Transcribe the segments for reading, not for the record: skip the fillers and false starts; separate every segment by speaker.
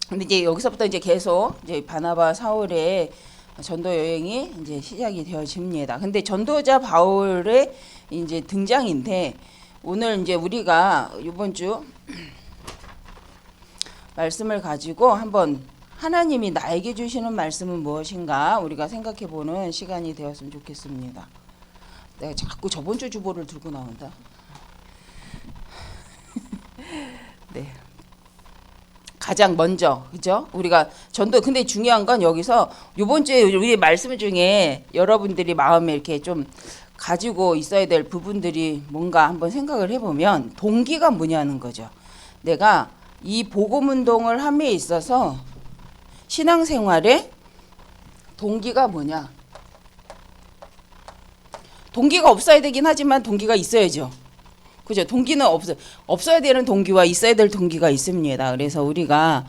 Speaker 1: 근데 이제 여기서부터 이제 계속 이제 바나바 사울의 전도 여행이 이제 시작이 되어집니다. 근데 전도자 바울의 이제 등장인데 오늘 이제 우리가 이번 주 말씀을 가지고 한번 하나님이 나에게 주시는 말씀은 무엇인가 우리가 생각해 보는 시간이 되었으면 좋겠습니다. 내가 자꾸 저번 주 주보를 들고 나온다. 네. 가장 먼저 그죠? 우리가 전도 근데 중요한 건 여기서 이번 주에 우리 말씀 중에 여러분들이 마음에 이렇게 좀 가지고 있어야 될 부분들이 뭔가 한번 생각을 해보면 동기가 뭐냐는 거죠. 내가 이 복음 운동을 함에 있어서 신앙생활에 동기가 뭐냐? 동기가 없어야 되긴 하지만 동기가 있어야죠. 그죠? 동기는 없어야 되는 동기와 있어야 될 동기가 있습니다. 그래서 우리가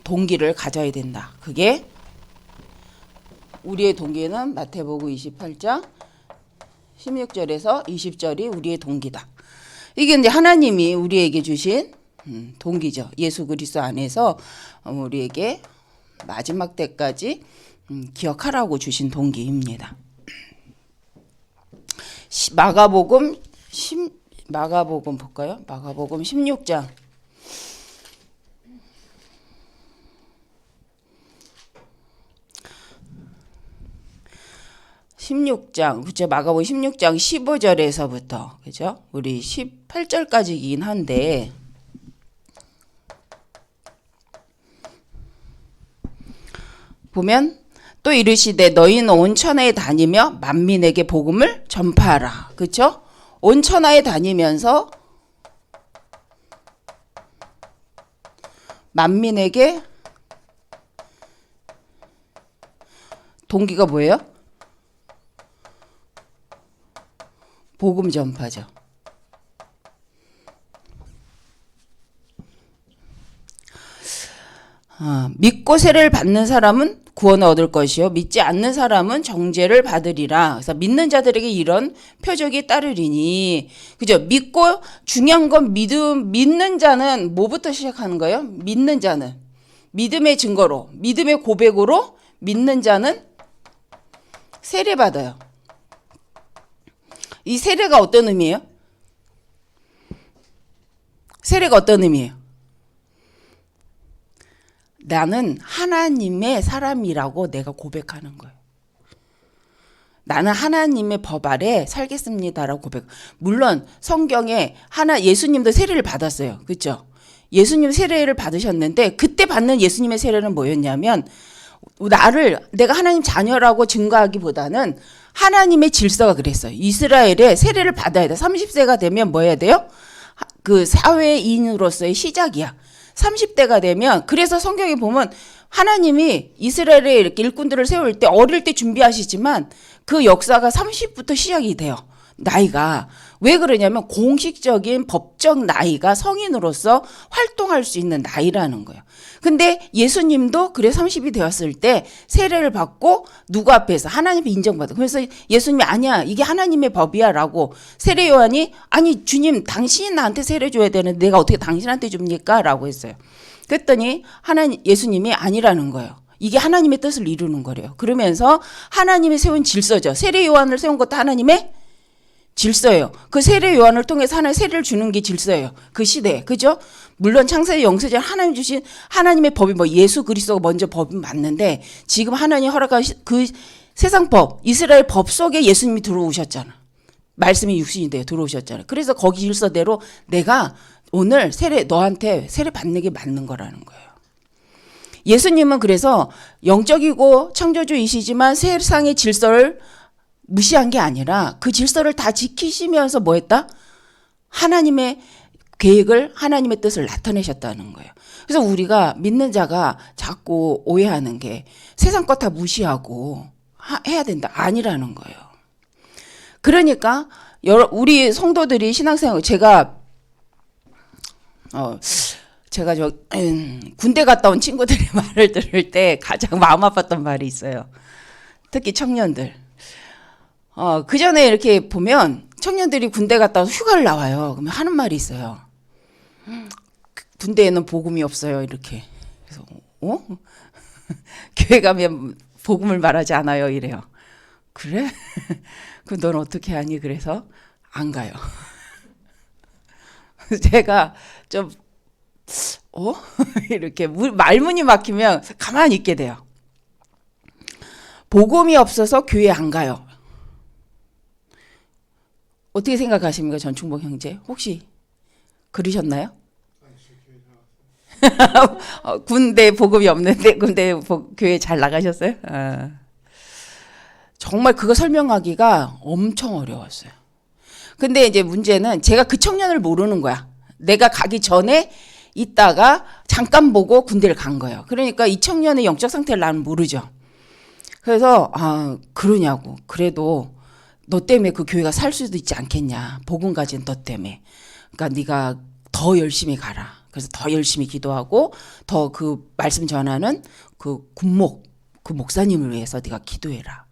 Speaker 1: 동기를 가져야 된다. 그게 우리의 동기는 마태복음 28장 16절에서 20절이 우리의 동기다. 이게 이제 하나님이 우리에게 주신 동기죠. 예수 그리스도 안에서 우리에게 마지막 때까지 기억하라고 주신 동기입니다. 마가복음 볼까요? 마가복음 16장 16장 그죠? 마가복음 16장 15절에서부터 그죠? 우리 18절까지이긴 한데 보면 또 이르시되 너희는 온 천하에 다니며 만민에게 복음을 전파하라. 그렇죠? 온 천하에 다니면서 만민에게 동기가 뭐예요? 복음 전파죠. 믿고 세례를 받는 사람은 구원을 얻을 것이요 믿지 않는 사람은 정죄를 받으리라. 그래서 믿는 자들에게 이런 표적이 따르리니 그죠? 믿고 중요한 건 믿는 자는 뭐부터 시작하는 거예요? 믿는 자는 믿음의 증거로 믿음의 고백으로 믿는 자는 세례 받아요. 이 세례가 어떤 의미예요? 세례가 어떤 의미예요? 나는 하나님의 사람이라고 내가 고백하는 거예요. 나는 하나님의 법 아래 살겠습니다라고 고백. 물론 성경에 예수님도 세례를 받았어요. 그렇죠? 예수님 세례를 받으셨는데 그때 받는 예수님의 세례는 뭐였냐면 내가 하나님 자녀라고 증거하기보다는 하나님의 질서가 그랬어요. 이스라엘에 세례를 받아야 돼. 30세가 되면 뭐 해야 돼요? 그 사회인으로서의 시작이야. 30대가 되면 그래서 성경에 보면 하나님이 이스라엘에 이렇게 일꾼들을 세울 때 어릴 때 준비하시지만 그 역사가 30부터 시작이 돼요. 나이가. 왜 그러냐면 공식적인 법적 나이가 성인으로서 활동할 수 있는 나이라는 거예요. 근데 예수님도 그래 30이 되었을 때 세례를 받고 누구 앞에서 하나님이 인정받아. 그래서 예수님이 아니야 이게 하나님의 법이야 라고 세례 요한이 아니 주님 당신이 나한테 세례 줘야 되는데 내가 어떻게 당신한테 줍니까? 라고 했어요. 그랬더니 예수님이 아니라는 거예요. 이게 하나님의 뜻을 이루는 거래요. 그러면서 하나님이 세운 질서죠. 세례 요한을 세운 것도 하나님의 질서예요. 그 세례 요한을 통해서 하나님 세례를 주는 게 질서예요. 그 시대에. 그죠? 물론 창세기 영세전 하나님 주신 하나님의 법이 예수 그리스도가 먼저 법이 맞는데 지금 하나님 허락한 그 세상 법, 이스라엘 법 속에 예수님이 들어오셨잖아. 말씀이 육신이 되어 들어오셨잖아. 그래서 거기 질서대로 내가 오늘 너한테 세례 받는 게 맞는 거라는 거예요. 예수님은 그래서 영적이고 창조주이시지만 세상의 질서를 무시한 게 아니라 그 질서를 다 지키시면서 뭐 했다? 하나님의 계획을 하나님의 뜻을 나타내셨다는 거예요. 그래서 우리가 믿는 자가 자꾸 오해하는 게 세상 것 다 무시하고 해야 된다. 아니라는 거예요. 그러니까 우리 성도들이 신앙생활 제가 군대 갔다 온 친구들의 말을 들을 때 가장 마음 아팠던 말이 있어요. 특히 청년들. 그 전에 이렇게 보면 청년들이 군대 갔다 와서 휴가를 나와요. 그러면 하는 말이 있어요. 군대에는 복음이 없어요. 이렇게. 그래서 교회 가면 복음을 말하지 않아요. 이래요. 그래? 그럼 넌 어떻게 하니? 그래서 안 가요. 제가 좀 이렇게 말문이 막히면 가만히 있게 돼요. 복음이 없어서 교회 안 가요. 어떻게 생각하십니까? 전충복 형제. 혹시 그러셨나요? 군대 복음이 없는데 교회 잘 나가셨어요? 정말 그거 설명하기가 엄청 어려웠어요. 근데 이제 문제는 제가 그 청년을 모르는 거야. 내가 가기 전에 있다가 잠깐 보고 군대를 간 거예요. 그러니까 이 청년의 영적 상태를 나는 모르죠. 그래서 그러냐고. 그래도 너 때문에 그 교회가 살 수도 있지 않겠냐. 복음 가진 너 때문에. 그러니까 네가 더 열심히 가라. 그래서 더 열심히 기도하고 더 그 말씀 전하는 그 군목, 그 목사님을 위해서 네가 기도해라.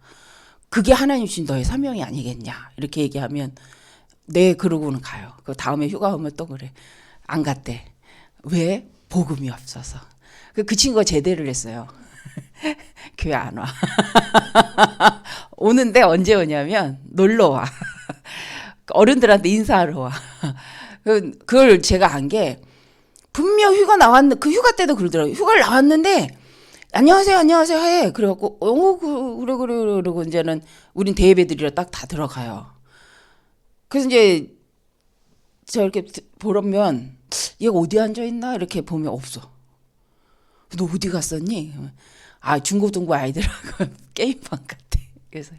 Speaker 1: 그게 하나님 주신 너의 사명이 아니겠냐. 이렇게 얘기하면 네, 그러고는 가요. 그 다음에 휴가 오면 또 그래. 안 갔대. 왜? 복음이 없어서. 그 친구가 제대를 했어요. 교회 안 와. 오는데 언제 오냐면 놀러 와. 어른들한테 인사하러 와. 그걸 제가 안 게 분명 휴가 나왔는데 그 휴가 때도 그러더라고요. 휴가를 나왔는데 안녕하세요 안녕하세요 해. 그래갖고 그래 그러고 이제는 우린 대예배드리러 딱 다 들어가요. 그래서 이제 저 이렇게 보면 얘가 어디 앉아 있나 이렇게 보면 없어. 너 어디 갔었니? 중고등부 아이들하고 게임방 갔대. 그래서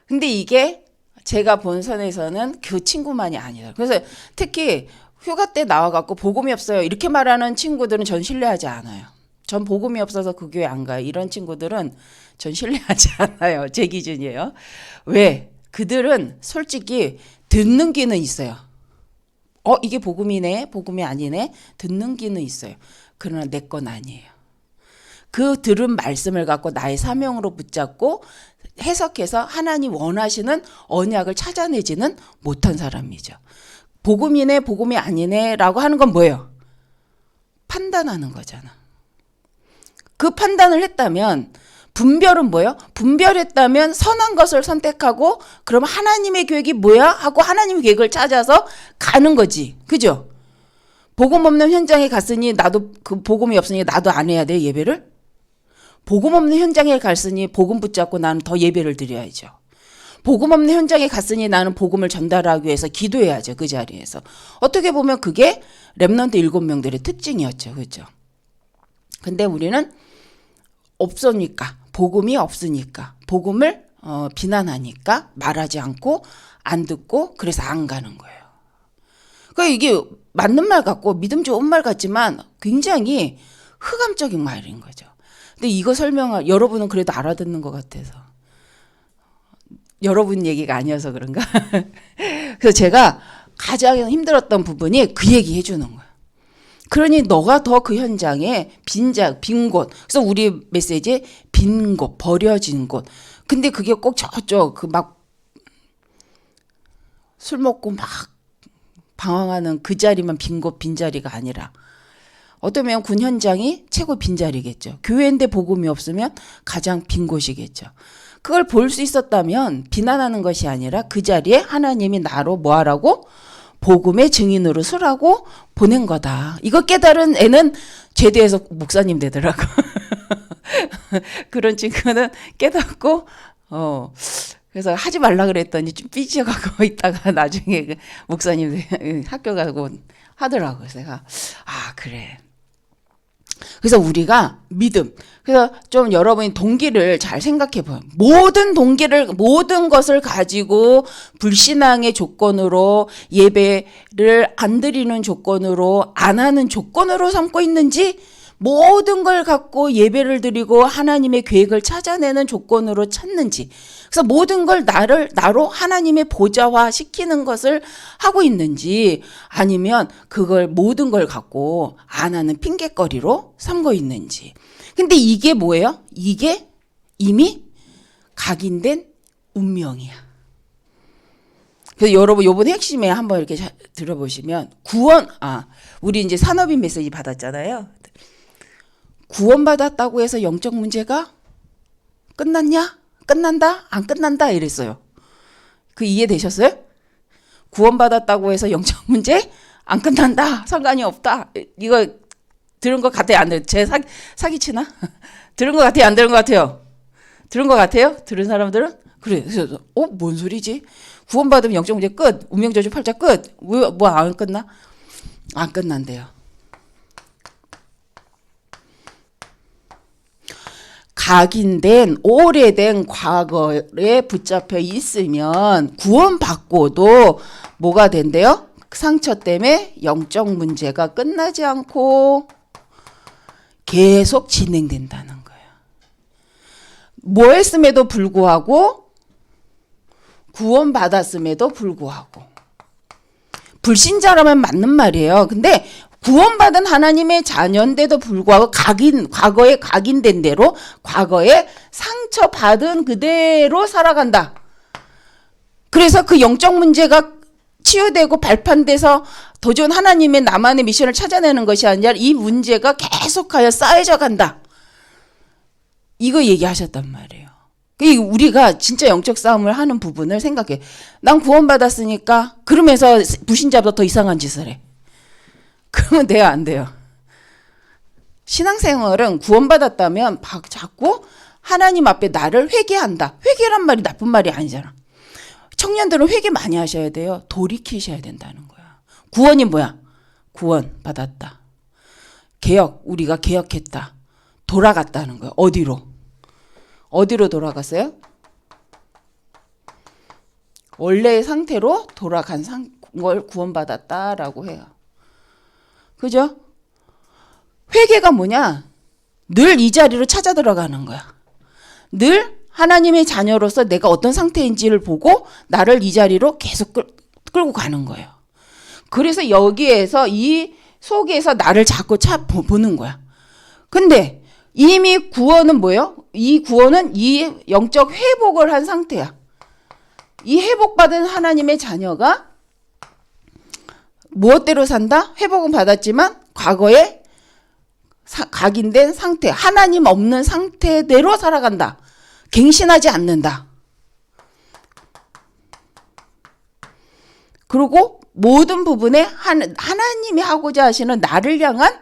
Speaker 1: 근데 이게 제가 본 선에서는 그 친구만이 아니다. 그래서 특히 휴가 때 나와갖고 복음이 없어요 이렇게 말하는 친구들은 전 신뢰하지 않아요. 전 복음이 없어서 그 교회 안 가요. 이런 친구들은 전 신뢰하지 않아요. 제 기준이에요. 왜? 그들은 솔직히 듣는 귀는 있어요. 이게 복음이네, 복음이 아니네. 듣는 귀는 있어요. 그러나 내 건 아니에요. 그 들은 말씀을 갖고 나의 사명으로 붙잡고 해석해서 하나님 원하시는 언약을 찾아내지는 못한 사람이죠. 복음이네, 복음이 아니네 라고 하는 건 뭐예요? 판단하는 거잖아. 그 판단을 했다면 분별은 뭐예요? 분별했다면 선한 것을 선택하고 그럼 하나님의 계획이 뭐야? 하고 하나님의 계획을 찾아서 가는 거지. 그죠? 복음 없는 현장에 갔으니 나도 그 복음이 없으니 나도 안 해야 돼 예배를? 복음 없는 현장에 갔으니 복음 붙잡고 나는 더 예배를 드려야죠. 복음 없는 현장에 갔으니 나는 복음을 전달하기 위해서 기도해야죠. 그 자리에서. 어떻게 보면 그게 렘넌트 7명들의 특징이었죠. 그죠? 근데 우리는 없으니까 복음이 없으니까 복음을 비난하니까 말하지 않고 안 듣고 그래서 안 가는 거예요. 그러니까 이게 맞는 말 같고 믿음 좋은 말 같지만 굉장히 흑암적인 말인 거죠. 근데 이거 설명할 여러분은 그래도 알아듣는 것 같아서 여러분 얘기가 아니어서 그런가? 그래서 제가 가장 힘들었던 부분이 그 얘기 해주는 거예요. 그러니 너가 더 그 현장에 빈 곳. 그래서 우리 메시지에 빈 곳, 버려진 곳. 근데 그게 꼭 저쪽 그 막 술 먹고 막 방황하는 그 자리만 빈 곳, 빈자리가 아니라 어쩌면 군 현장이 최고 빈자리겠죠. 교회인데 복음이 없으면 가장 빈 곳이겠죠. 그걸 볼 수 있었다면 비난하는 것이 아니라 그 자리에 하나님이 나로 뭐하라고? 복음의 증인으로 서라고 보낸 거다. 이거 깨달은 애는 제대해서 목사님 되더라고. 그런 친구는 깨닫고 그래서 하지 말라 그랬더니 좀 삐져가고 있다가 나중에 그 목사님 학교 가고 하더라고요. 그래서 제가 그래. 그래서 우리가 믿음. 그래서 좀 여러분이 동기를 잘 생각해 봐요. 모든 것을 가지고 불신앙의 조건으로 예배를 안 드리는 조건으로 안 하는 조건으로 삼고 있는지 모든 걸 갖고 예배를 드리고 하나님의 계획을 찾아내는 조건으로 찾는지 그래서 모든 걸 나로 하나님의 보좌화 시키는 것을 하고 있는지 아니면 그걸 모든 걸 갖고 안 하는 핑계거리로 삼고 있는지 근데 이게 뭐예요? 이게 이미 각인된 운명이야. 그래서 여러분 요번 핵심에 한번 이렇게 들어보시면 우리 이제 산업인 메시지 받았잖아요. 구원받았다고 해서 영적 문제가 끝났냐? 끝난다? 안 끝난다? 이랬어요. 그 이해되셨어요? 구원받았다고 해서 영적 문제 안 끝난다. 상관이 없다. 이거 들은 것 같아요? 안 들은? 제 사기치나? 들은 것 같아요? 안 들은 것 같아요? 들은 것 같아요? 들은 사람들은? 그래. 그래서 뭔 소리지? 구원받으면 영적 문제 끝. 운명저주 팔자 끝. 왜 뭐 안 끝나? 안 끝난대요. 각인된 오래된 과거에 붙잡혀 있으면 구원받고도 뭐가 된대요? 상처 때문에 영적 문제가 끝나지 않고 계속 진행된다는 거예요. 뭐 했음에도 불구하고 구원받았음에도 불구하고 불신자라면 맞는 말이에요. 근데 구원받은 하나님의 자녀인데도 불구하고 과거에 각인된 대로 과거에 상처받은 그대로 살아간다. 그래서 그 영적 문제가 치유되고 발판돼서 도전 하나님의 나만의 미션을 찾아내는 것이 아니라 이 문제가 계속하여 쌓여져 간다. 이거 얘기하셨단 말이에요. 우리가 진짜 영적 싸움을 하는 부분을 생각해. 난 구원받았으니까 그러면서 불신자보다 더 이상한 짓을 해. 그러면 돼요, 안 돼요? 신앙생활은 구원받았다면 자꾸 하나님 앞에 나를 회개한다. 회개란 말이 나쁜 말이 아니잖아. 청년들은 회개 많이 하셔야 돼요. 돌이키셔야 된다는 거야. 구원이 뭐야? 구원 받았다. 우리가 개혁했다. 돌아갔다는 거야. 어디로? 어디로 돌아갔어요? 원래의 상태로 돌아간 걸 구원받았다라고 해요. 그죠? 회개가 뭐냐? 늘 이 자리로 찾아 들어가는 거야. 늘 하나님의 자녀로서 내가 어떤 상태인지를 보고 나를 이 자리로 계속 끌고 가는 거예요. 그래서 여기에서 이 속에서 나를 자꾸 보는 거야. 근데 이미 구원은 뭐예요? 이 구원은 이 영적 회복을 한 상태야. 이 회복받은 하나님의 자녀가 무엇대로 산다? 회복은 받았지만 과거에 각인된 상태, 하나님 없는 상태대로 살아간다. 갱신하지 않는다. 그리고 모든 부분에 하나님이 하고자 하시는 나를 향한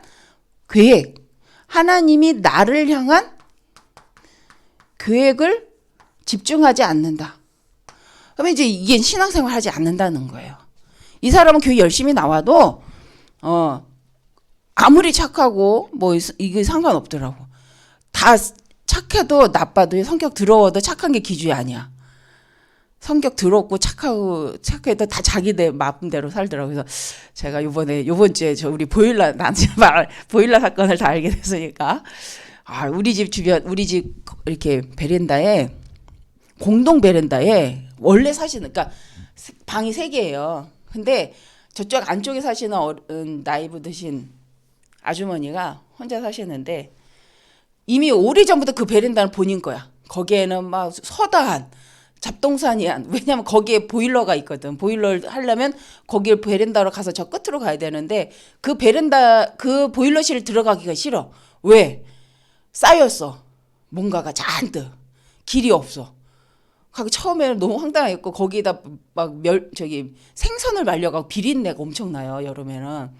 Speaker 1: 계획, 하나님이 나를 향한 계획을 집중하지 않는다. 그러면 이제 이게 신앙생활 하지 않는다는 거예요. 이 사람은 교회 열심히 나와도 아무리 착하고 뭐 이게 상관없더라고. 다 착해도 나빠도 성격 더러워도 착한 게 기준이 아니야. 성격 더럽고 착해도 다 자기들 마음대로 살더라고. 그래서 제가 요번 주에 우리 보일러 사건을 다 알게 됐으니까 우리 집 이렇게 베란다에 공동 베란다에 원래 사시는 그러니까 방이 3개예요. 근데 저쪽 안쪽에 사시는 나이 드신 아주머니가 혼자 사시는데 이미 오래전부터 그 베란다는 본인 거야. 거기에는 막 서다한 잡동사니야. 왜냐면 거기에 보일러가 있거든. 보일러를 하려면 거기 베란다로 가서 저 끝으로 가야 되는데 그 보일러실 들어가기가 싫어. 왜? 쌓였어. 뭔가가 잔뜩. 길이 없어. 처음에는 너무 황당했고 거기에다 막 생선을 말려가고 비린내가 엄청나요. 여름에는.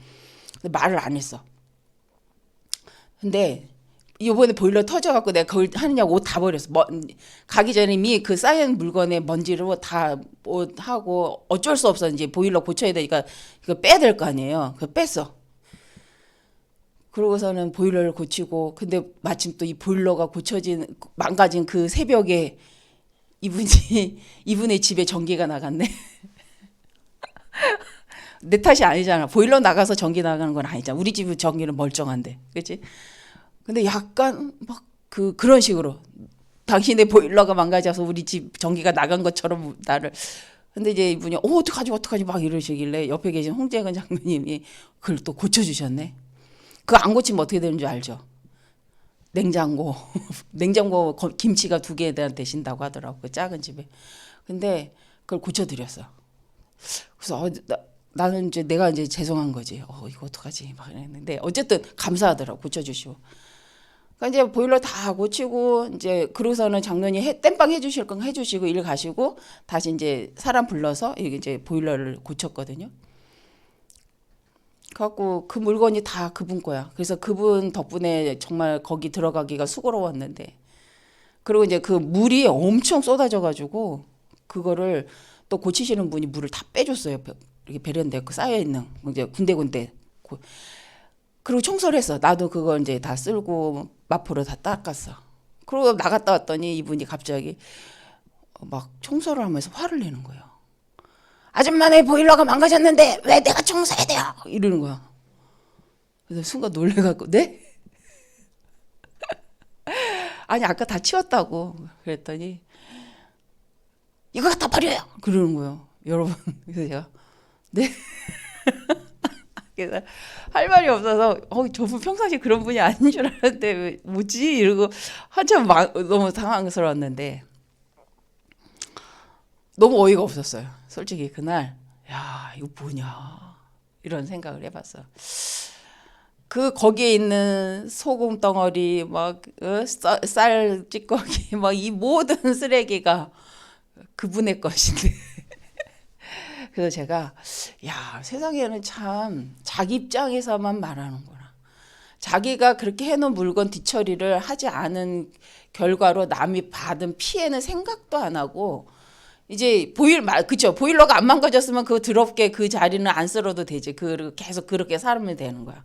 Speaker 1: 근데 말을 안 했어. 근데 이번에 보일러 터져갖고 내가 그걸 하느냐고 옷 다 버렸어. 가기 전에 이미 그 쌓인 물건에 먼지로 다 하고 어쩔 수 없어. 이제 보일러 고쳐야 되니까 이거 빼야 될 거 아니에요. 그거 뺐어. 그러고서는 보일러를 고치고 근데 마침 또 이 보일러가 망가진 그 새벽에 이분의 집에 전기가 나갔네. 내 탓이 아니잖아. 보일러 나가서 전기 나가는 건 아니잖아. 우리 집 전기는 멀쩡한데. 그렇지? 근데 약간 막 그런 식으로 당신의 보일러가 망가져서 우리 집 전기가 나간 것처럼 나를. 근데 이제 이분이 어떡하지 막 이러시길래 옆에 계신 홍재근 장로님이 그걸 또 고쳐주셨네. 그거 안 고치면 어떻게 되는 줄 알죠? 냉장고 김치가 2개 되신다고 하더라고. 그 작은 집에. 근데 그걸 고쳐드렸어. 그래서 나는 이제 내가 이제 죄송한 거지. 이거 어떡하지? 막 이랬는데 어쨌든 감사하더라고 고쳐주시고. 그러니까 이제 보일러 다 고치고 이제 그러고서는 장로님 땜빵 해주실 건 해주시고 일 가시고 다시 이제 사람 불러서 이제 보일러를 고쳤거든요. 그래갖고 그 물건이 다 그분 거야. 그래서 그분 덕분에 정말 거기 들어가기가 수고로웠는데 그리고 이제 그 물이 엄청 쏟아져가지고 그거를 또 고치시는 분이 물을 다 빼줬어요. 이렇게 베란다에 쌓여 있는 이제 군데군데. 그리고 청소를 했어. 나도 그걸 이제 다 쓸고 마포로 다 닦았어. 그리고 나갔다 왔더니 이분이 갑자기 막 청소를 하면서 화를 내는 거예요. 아줌마 내 보일러가 망가졌는데 왜 내가 청소해야 돼요? 이러는 거야. 그래서 순간 놀래갖고 네? 아니 아까 다 치웠다고 그랬더니 이거 갖다 버려요. 그러는 거예요. 여러분. 그래서 제가 네? 그래서 할 말이 없어서 저분 평상시 그런 분이 아닌 줄 알았는데 왜, 뭐지? 이러고 한참 너무 당황스러웠는데 너무 어이가 없었어요. 솔직히 그날 야 이거 뭐냐 이런 생각을 해봤어. 그 거기에 있는 소금 덩어리 막 쌀 찌꺼기 막 이 모든 쓰레기가 그분의 것인데 그래서 제가 야 세상에는 참 자기 입장에서만 말하는구나. 자기가 그렇게 해놓은 물건 뒤처리를 하지 않은 결과로 남이 받은 피해는 생각도 안 하고 이제 그쵸 보일러가 안 망가졌으면 그 더럽게 그 자리는 안 쓸어도 되지. 계속 그렇게 살면 되는 거야.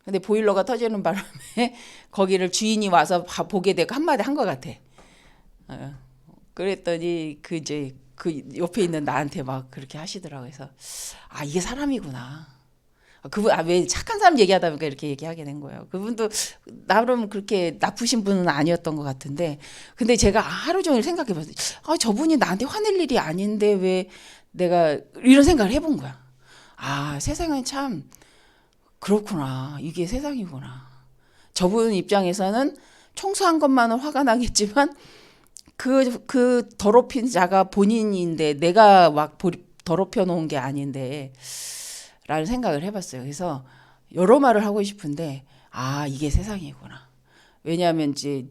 Speaker 1: 근데 보일러가 터지는 바람에 거기를 주인이 와서 보게 되고 한마디 한 것 같아. 그랬더니 이제 그 옆에 있는 나한테 막 그렇게 하시더라고요. 그래서 이게 사람이구나. 그분 왜 착한 사람 얘기하다 보니까 이렇게 얘기하게 된 거예요. 그분도 나름 그렇게 나쁘신 분은 아니었던 것 같은데 근데 제가 하루 종일 생각해봤어요. 저분이 나한테 화낼 일이 아닌데 왜 내가 이런 생각을 해본 거야. 세상은 참 그렇구나. 이게 세상이구나. 저분 입장에서는 청소한 것만은 화가 나겠지만 그 더럽힌 자가 본인인데 내가 막 더럽혀 놓은 게 아닌데 라는 생각을 해봤어요. 그래서 여러 말을 하고 싶은데 이게 세상이구나. 왜냐하면 이제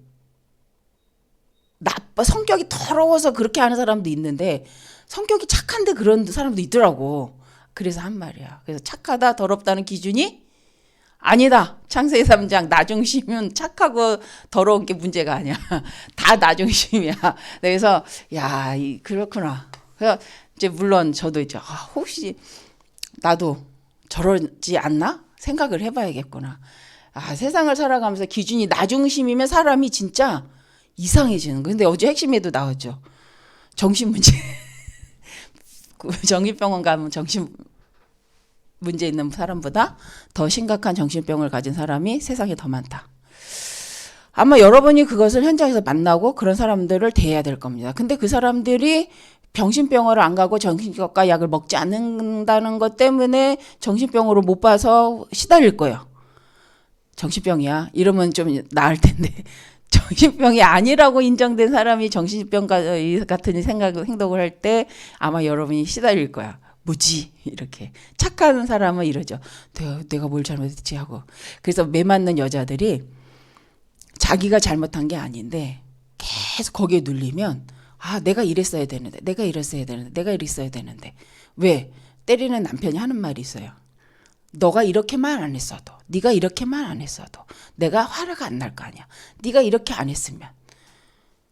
Speaker 1: 성격이 더러워서 그렇게 하는 사람도 있는데 성격이 착한데 그런 사람도 있더라고. 그래서 한 말이야. 그래서 착하다 더럽다는 기준이 아니다. 창세기 3장 나중심은 착하고 더러운 게 문제가 아니야. 다 나중심이야. 그래서 그렇구나. 그래서 이제 물론 저도 이제 혹시 나도 저러지 않나 생각을 해봐야겠구나. 세상을 살아가면서 기준이 나중심이면 사람이 진짜 이상해지는 거. 근데 어제 핵심에도 나왔죠. 정신 문제. 정신병원 가면 정신 문제 있는 사람보다 더 심각한 정신병을 가진 사람이 세상에 더 많다. 아마 여러분이 그것을 현장에서 만나고 그런 사람들을 대해야 될 겁니다. 근데 그 사람들이 정신병원을 안 가고 정신과 약을 먹지 않는다는 것 때문에 정신병으로 못 봐서 시달릴 거예요. 정신병이야. 이러면 좀 나을 텐데 정신병이 아니라고 인정된 사람이 정신병 같은 행동을 할 때 아마 여러분이 시달릴 거야. 뭐지? 이렇게 착한 사람은 이러죠. 내가 뭘 잘못했지 하고. 그래서 매 맞는 여자들이 자기가 잘못한 게 아닌데 계속 거기에 눌리면 내가 이랬어야 되는데 내가 이랬어야 되는데 내가 이랬어야 되는데 왜? 때리는 남편이 하는 말이 있어요. 너가 이렇게만 안 했어도 네가 이렇게만 안 했어도 내가 화가 안 날 거 아니야. 네가 이렇게 안 했으면.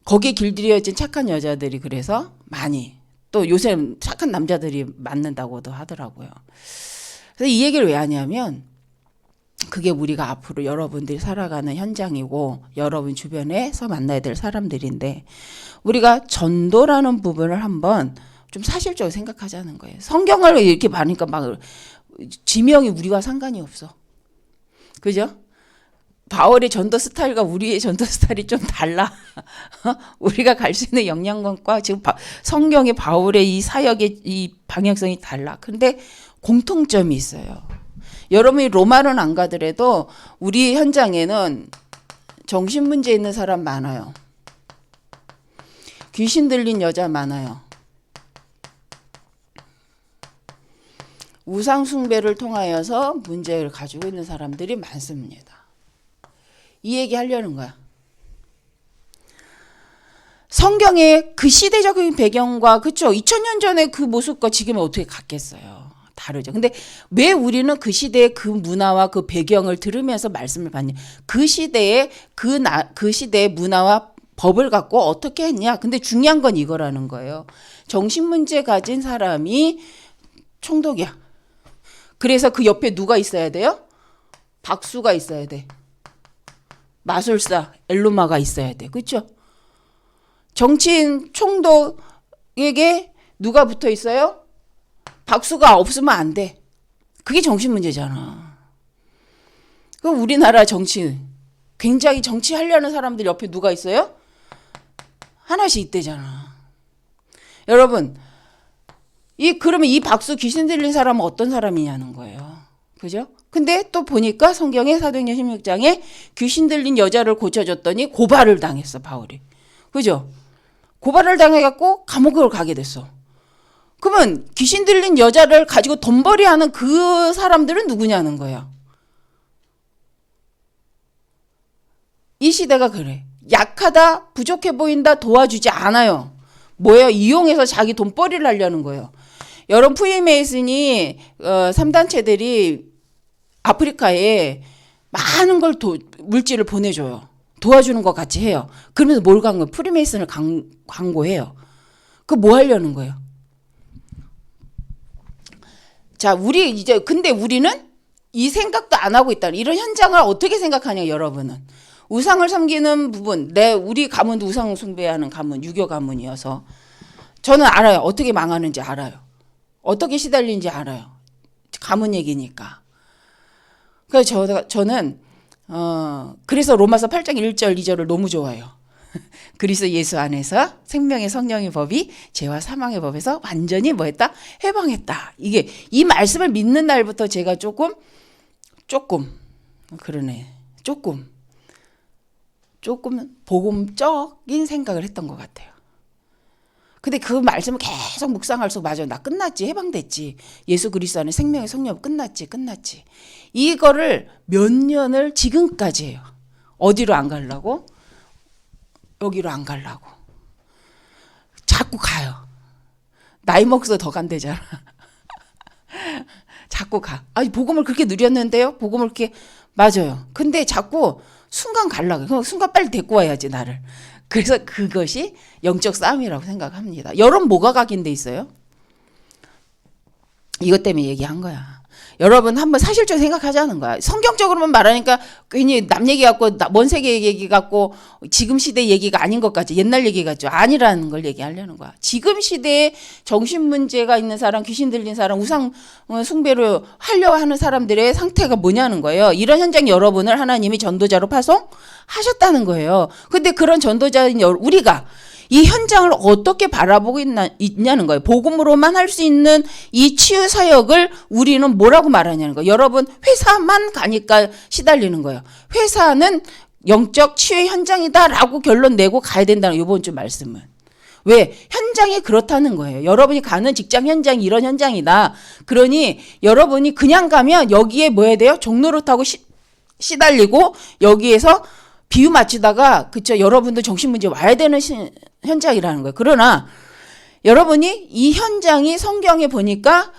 Speaker 1: 거기에 길들여진 착한 여자들이 그래서 많이 또 요새 착한 남자들이 맞는다고도 하더라고요. 그래서 이 얘기를 왜 하냐면 그게 우리가 앞으로 여러분들이 살아가는 현장이고 여러분 주변에서 만나야 될 사람들인데 우리가 전도라는 부분을 한번 좀 사실적으로 생각하자는 거예요. 성경을 이렇게 봐니까 막 지명이 우리와 상관이 없어. 그죠? 바울의 전도 스타일과 우리의 전도 스타일이 좀 달라. 우리가 갈 수 있는 영향권과 지금 성경의 바울의 이 사역의 이 방향성이 달라. 근데 공통점이 있어요. 여러분이 로마는 안 가더라도 우리 현장에는 정신 문제 있는 사람 많아요. 귀신 들린 여자 많아요. 우상 숭배를 통하여서 문제를 가지고 있는 사람들이 많습니다. 이 얘기 하려는 거야. 성경의 그 시대적인 배경과 그쵸? 2000년 전에 그 모습과 지금은 어떻게 같겠어요? 다르죠. 근데 왜 우리는 그 시대의 그 문화와 그 배경을 들으면서 말씀을 받냐? 그 시대의 그 시대의 문화와 법을 갖고 어떻게 했냐? 근데 중요한 건 이거라는 거예요. 정신문제 가진 사람이 총독이야. 그래서 그 옆에 누가 있어야 돼요? 박수가 있어야 돼. 마술사, 엘로마가 있어야 돼. 그렇죠? 정치인 총독에게 누가 붙어 있어요? 박수가 없으면 안 돼. 그게 정신문제잖아. 그럼 우리나라 정치 굉장히 정치하려는 사람들 옆에 누가 있어요? 하나씩 있대잖아. 여러분, 그러면 이 박수 귀신 들린 사람은 어떤 사람이냐는 거예요. 그죠? 근데 또 보니까 성경의 사도행전 16장에 귀신 들린 여자를 고쳐줬더니 고발을 당했어, 바울이. 그죠? 고발을 당해갖고 감옥을 가게 됐어. 그러면 귀신 들린 여자를 가지고 돈벌이하는 그 사람들은 누구냐는 거야. 이 시대가 그래. 약하다, 부족해 보인다, 도와주지 않아요. 뭐예요? 이용해서 자기 돈벌이를 하려는 거예요. 여러분 프리메이슨이 3단체들이 아프리카에 많은 걸 물질을 보내줘요. 도와주는 것 같이 해요. 그러면서 뭘 광고해요? 프리메이슨을 광고해요. 그 뭐 하려는 거예요? 자, 근데 우리는 이 생각도 안 하고 있다. 이런 현장을 어떻게 생각하냐, 여러분은. 우상을 섬기는 부분, 우리 가문도 우상 숭배하는 가문, 유교 가문이어서 저는 알아요. 어떻게 망하는지 알아요. 어떻게 시달리는지 알아요. 가문 얘기니까. 그래서 저는 그래서 로마서 8장 1절 2절을 너무 좋아해요. 그리스도 예수 안에서 생명의 성령의 법이 죄와 사망의 법에서 완전히 뭐했다? 해방했다. 이게 이 말씀을 믿는 날부터 제가 조금 복음적인 생각을 했던 것 같아요. 근데 그 말씀을 계속 묵상할수록 맞아, 나 끝났지, 해방됐지, 예수 그리스도 안에 생명의 성령 끝났지. 이거를 몇 년을 지금까지 해요. 어디로 안 가려고? 여기로 안 가려고. 자꾸 가요. 나이 먹어서 더 간대잖아. 자꾸 가. 아니, 복음을 그렇게 누렸는데요? 복음을 그렇게, 맞아요. 근데 자꾸 순간 가려고. 그럼 순간 빨리 데리고 와야지, 나를. 그래서 그것이 영적 싸움이라고 생각합니다. 여러분 뭐가 각인돼 있어요? 이것 때문에 얘기한 거야. 여러분 한번 사실적으로 생각하자는 거야. 성경적으로만 말하니까 괜히 남 얘기 같고 먼 세계 얘기 같고 지금 시대 얘기가 아닌 것 같죠. 옛날 얘기 같죠. 아니라는 걸 얘기하려는 거야. 지금 시대에 정신 문제가 있는 사람, 귀신 들린 사람, 우상 숭배를 하려고 하는 사람들의 상태가 뭐냐는 거예요. 이런 현장 여러분을 하나님이 전도자로 파송하셨다는 거예요. 근데 그런 전도자인 우리가 이 현장을 어떻게 바라보고 있냐는 거예요. 복음으로만 할 수 있는 이 치유 사역을 우리는 뭐라고 말하냐는 거예요. 여러분 회사만 가니까 시달리는 거예요. 회사는 영적 치유의 현장이다라고 결론 내고 가야 된다는 이번 주 말씀은. 왜? 현장이 그렇다는 거예요. 여러분이 가는 직장 현장이 이런 현장이다. 그러니 여러분이 그냥 가면 여기에 뭐 해야 돼요? 종로를 타고 시달리고 여기에서 비유 맞추다가 그쵸, 여러분도 정신문제 와야 되는 현장이라는 거예요. 그러나 여러분이 이 현장이 성경에 보니까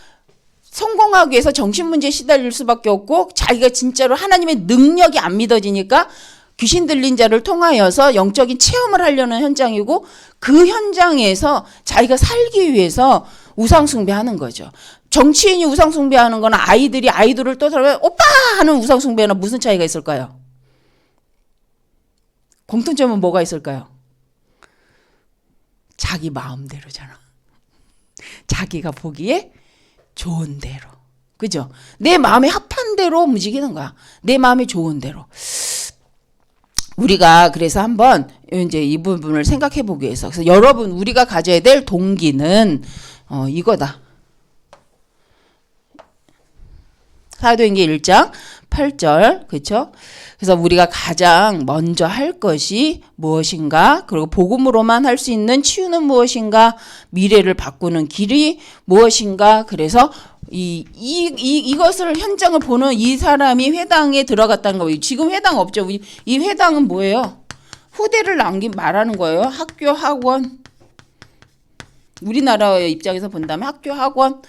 Speaker 1: 성공하기 위해서 정신문제에 시달릴 수밖에 없고 자기가 진짜로 하나님의 능력이 안 믿어지니까 귀신 들린 자를 통하여서 영적인 체험을 하려는 현장이고 그 현장에서 자기가 살기 위해서 우상숭배하는 거죠. 정치인이 우상숭배하는 거나 아이들이 아이돌을 떠들면 오빠 하는 우상숭배는 무슨 차이가 있을까요? 공통점은 뭐가 있을까요? 자기 마음대로잖아. 자기가 보기에 좋은 대로. 그죠? 내 마음에 합한 대로 움직이는 거야. 내 마음에 좋은 대로. 우리가 그래서 한번 이제 이 부분을 생각해 보기 위해서. 그래서 여러분, 우리가 가져야 될 동기는 이거다. 사도행전 1장 8절. 그렇죠? 그래서 우리가 가장 먼저 할 것이 무엇인가? 그리고 복음으로만 할 수 있는 치유는 무엇인가? 미래를 바꾸는 길이 무엇인가? 그래서 이것을 현장을 보는 이 사람이 회당에 들어갔다는 거예요. 지금 회당 없죠. 이 회당은 뭐예요? 후대를 말하는 거예요. 학교, 학원. 우리나라의 입장에서 본다면 학교, 학원,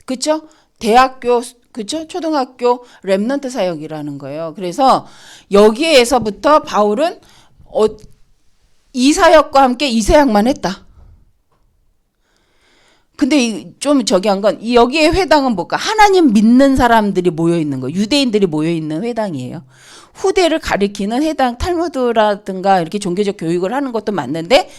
Speaker 1: 그쵸? 대학교, 그쵸? 초등학교, 렘넌트 사역이라는 거예요. 그래서 여기에서부터 바울은 이 사역과 함께 이 사역만 했다. 근데 좀 저기 한 건 여기에 회당은 뭘까? 하나님 믿는 사람들이 모여 있는 거, 유대인들이 모여 있는 회당이에요. 후대를 가리키는 회당, 탈무드라든가 이렇게 종교적 교육을 하는 것도 맞는데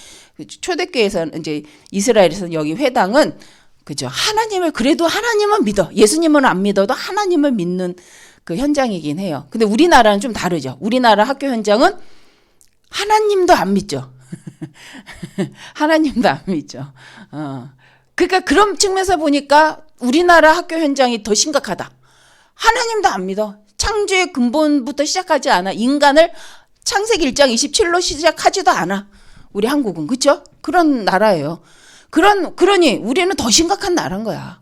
Speaker 1: 초대교회에서는 이제 이스라엘에서는 여기 회당은 그죠? 하나님을 그래도 하나님은 믿어. 예수님은 안 믿어도 하나님을 믿는 그 현장이긴 해요. 근데 우리나라는 좀 다르죠. 우리나라 학교 현장은 하나님도 안 믿죠. 하나님도 안 믿죠. 그러니까 그런 측면에서 보니까 우리나라 학교 현장이 더 심각하다. 하나님도 안 믿어. 창조의 근본부터 시작하지 않아. 인간을 창세기 1장 27로 시작하지도 않아. 우리 한국은 그렇죠? 그런 나라예요. 그러니 우리는 더 심각한 나라인 거야.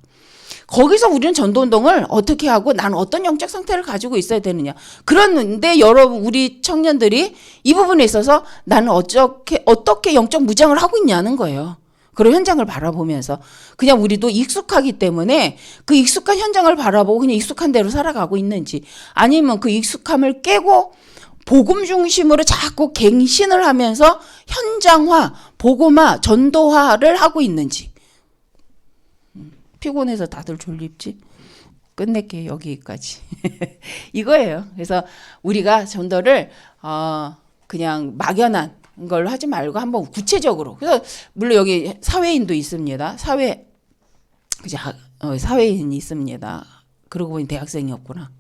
Speaker 1: 거기서 우리는 전도운동을 어떻게 하고 난 어떤 영적 상태를 가지고 있어야 되느냐. 그런데 여러분 우리 청년들이 이 부분에 있어서 나는 어떻게 영적 무장을 하고 있냐는 거예요. 그런 현장을 바라보면서 그냥 우리도 익숙하기 때문에 그 익숙한 현장을 바라보고 그냥 익숙한 대로 살아가고 있는지 아니면 그 익숙함을 깨고 복음 중심으로 자꾸 갱신을 하면서 현장화, 복음화, 전도화를 하고 있는지. 피곤해서 다들 졸립지? 끝낼게 여기까지. 이거예요. 그래서 우리가 전도를 그냥 막연한 걸 하지 말고 한번 구체적으로. 그래서 물론 여기 사회인도 있습니다. 사회인이 있습니다. 그러고 보니 대학생이었구나.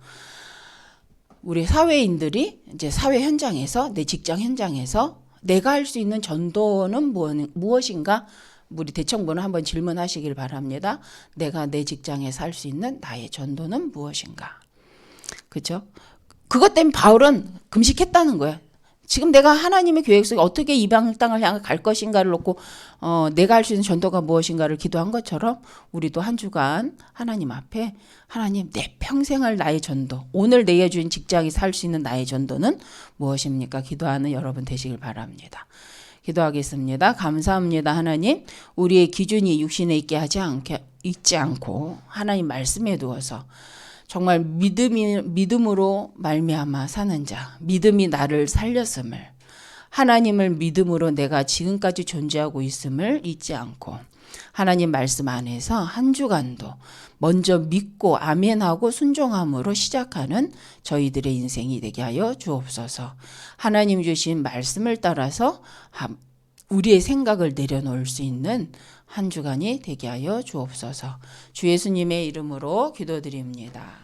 Speaker 1: 우리 사회인들이 이제 사회 현장에서 내 직장 현장에서 내가 할 수 있는 전도는 무엇인가? 우리 대청부는 한번 질문하시길 바랍니다. 내가 내 직장에서 할 수 있는 나의 전도는 무엇인가? 그렇죠? 그것 때문에 바울은 금식했다는 거야. 지금 내가 하나님의 계획 속에 어떻게 이방 땅을 향해 갈 것인가를 놓고 내가 할 수 있는 전도가 무엇인가를 기도한 것처럼 우리도 한 주간 하나님 앞에 하나님 내 평생을 나의 전도 오늘 내게 주신 직장에서 할 수 있는 나의 전도는 무엇입니까? 기도하는 여러분 되시길 바랍니다. 기도하겠습니다. 감사합니다. 하나님 우리의 기준이 육신에 있지 않고 하나님 말씀에 두어서 정말 믿음으로 말미암아 사는 자, 믿음이 나를 살렸음을, 하나님을 믿음으로 내가 지금까지 존재하고 있음을 잊지 않고 하나님 말씀 안에서 한 주간도 먼저 믿고 아멘하고 순종함으로 시작하는 저희들의 인생이 되게 하여 주옵소서. 하나님 주신 말씀을 따라서 우리의 생각을 내려놓을 수 있는 한 주간이 되게 하여 주옵소서. 주 예수님의 이름으로 기도드립니다.